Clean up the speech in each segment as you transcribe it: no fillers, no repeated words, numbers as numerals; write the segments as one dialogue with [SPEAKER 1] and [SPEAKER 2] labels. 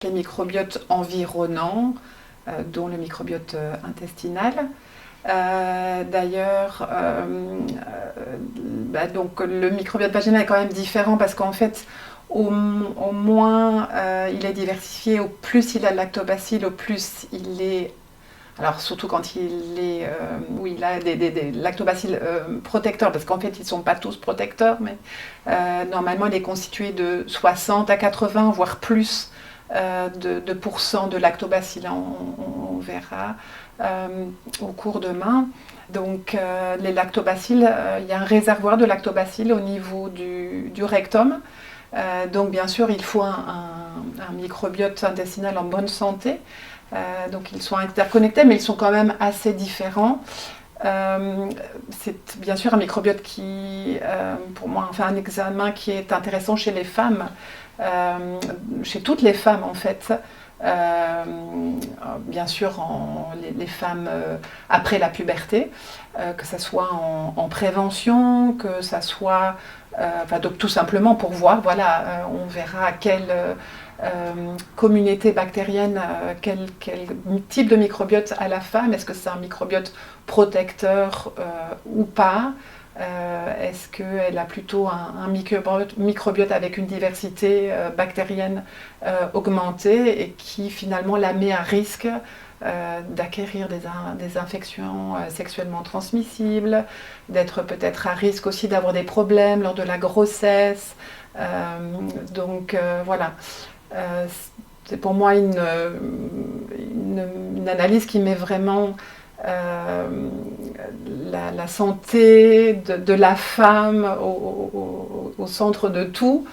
[SPEAKER 1] les microbiotes environnants, dont le microbiote intestinal. D'ailleurs, donc le microbiote vaginal est quand même différent parce qu'en fait, au moins il est diversifié, au plus il a de lactobacilles, au plus il est. Alors surtout quand il a des lactobacilles protecteurs, parce qu'en fait ils ne sont pas tous protecteurs, mais normalement il est constitué de 60 à 80, voire plus de pourcents de lactobacilles, on verra au cours de Donc les lactobacilles, il y a un réservoir de lactobacilles au niveau du rectum. Donc bien sûr il faut un microbiote intestinal en bonne santé. Donc ils sont interconnectés, mais ils sont quand même assez différents. C'est bien sûr un microbiote qui, pour moi, enfin un examen qui est intéressant chez les femmes, chez toutes les femmes en fait. Bien sûr les femmes après la puberté, que ça soit en prévention, que ça soit donc tout simplement pour voir, voilà, on verra quelle communauté bactérienne, quel type de microbiote a la femme, est-ce que c'est un microbiote protecteur ou pas. Est-ce qu'elle a plutôt un microbiote avec une diversité bactérienne augmentée et qui finalement la met à risque d'acquérir des infections sexuellement transmissibles, d'être peut-être à risque aussi d'avoir des problèmes lors de la grossesse. Voilà. C'est pour moi une analyse qui met vraiment la santé de la femme au centre de tout,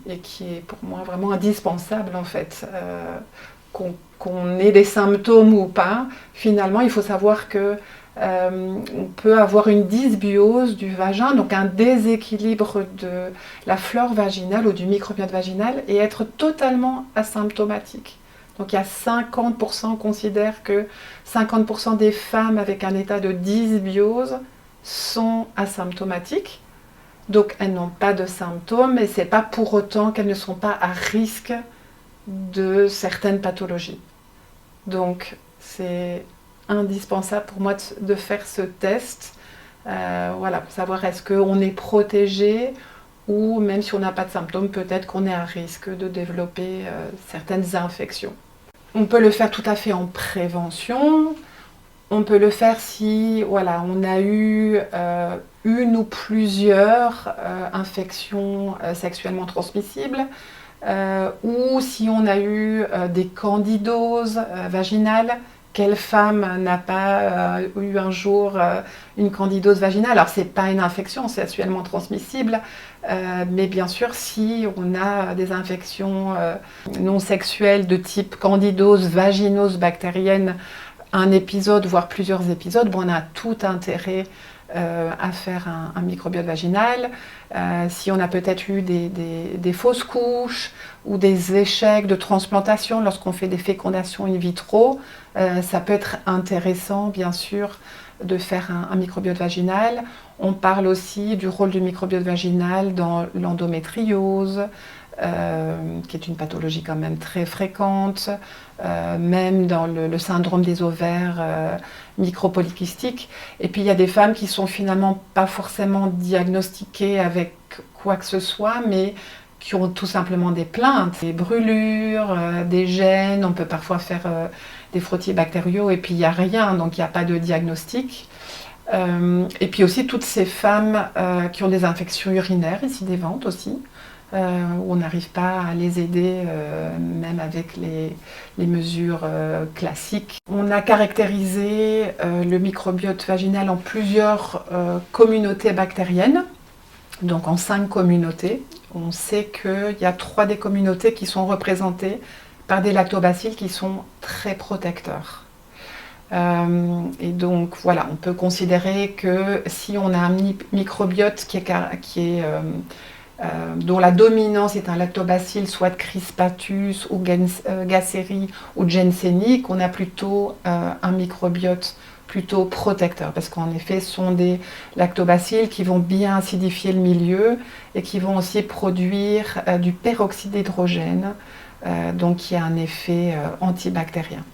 [SPEAKER 1] et qui est pour moi vraiment indispensable en fait. Qu'on ait des symptômes ou pas, finalement il faut savoir que on peut avoir une dysbiose du vagin, donc un déséquilibre de la flore vaginale ou du microbiote vaginal, et être totalement asymptomatique. Donc il y a 50%, on considère que 50% des femmes avec un état de dysbiose sont asymptomatiques. Donc elles n'ont pas de symptômes, et ce n'est pas pour autant qu'elles ne sont pas à risque de certaines pathologies. Donc c'est indispensable pour moi de faire ce test, voilà, pour savoir est-ce qu'on est protégé, ou même si on n'a pas de symptômes, peut-être qu'on est à risque de développer certaines infections. On peut le faire tout à fait en prévention. On peut le faire si voilà, on a eu une ou plusieurs infections sexuellement transmissibles, ou si on a eu des candidoses vaginales. Quelle femme n'a pas eu un jour une candidose vaginale? Alors c'est pas une infection sexuellement transmissible, mais bien sûr si on a des infections non sexuelles de type candidose, vaginose bactérienne, un épisode voire plusieurs épisodes, on a tout intérêt à faire un microbiote vaginal. Si on a peut-être eu des fausses couches ou des échecs de transplantation lorsqu'on fait des fécondations in vitro, ça peut être intéressant bien sûr de faire un microbiote vaginal. On parle aussi du rôle du microbiote vaginal dans l'endométriose, qui est une pathologie quand même très fréquente, même dans le syndrome des ovaires micropolykystiques. Et puis il y a des femmes qui sont finalement pas forcément diagnostiquées avec quoi que ce soit, mais qui ont tout simplement des plaintes, des brûlures, des gènes. On peut parfois faire des frottis bactériaux et puis il n'y a rien, donc il n'y a pas de diagnostic. Et puis aussi toutes ces femmes qui ont des infections urinaires, récidivantes aussi, où on n'arrive pas à les aider, même avec les mesures classiques. On a caractérisé le microbiote vaginal en plusieurs communautés bactériennes, donc en 5 communautés. On sait qu'il y a 3 des communautés qui sont représentées par des lactobacilles qui sont très protecteurs. Et donc voilà, on peut considérer que si on a un microbiote dont la dominance est un lactobacille, soit Crispatus ou Gasseri ou Jenseni, qu'on a plutôt un microbiote plutôt protecteur, parce qu'en effet ce sont des lactobacilles qui vont bien acidifier le milieu et qui vont aussi produire du peroxyde d'hydrogène, donc qui a un effet antibactérien.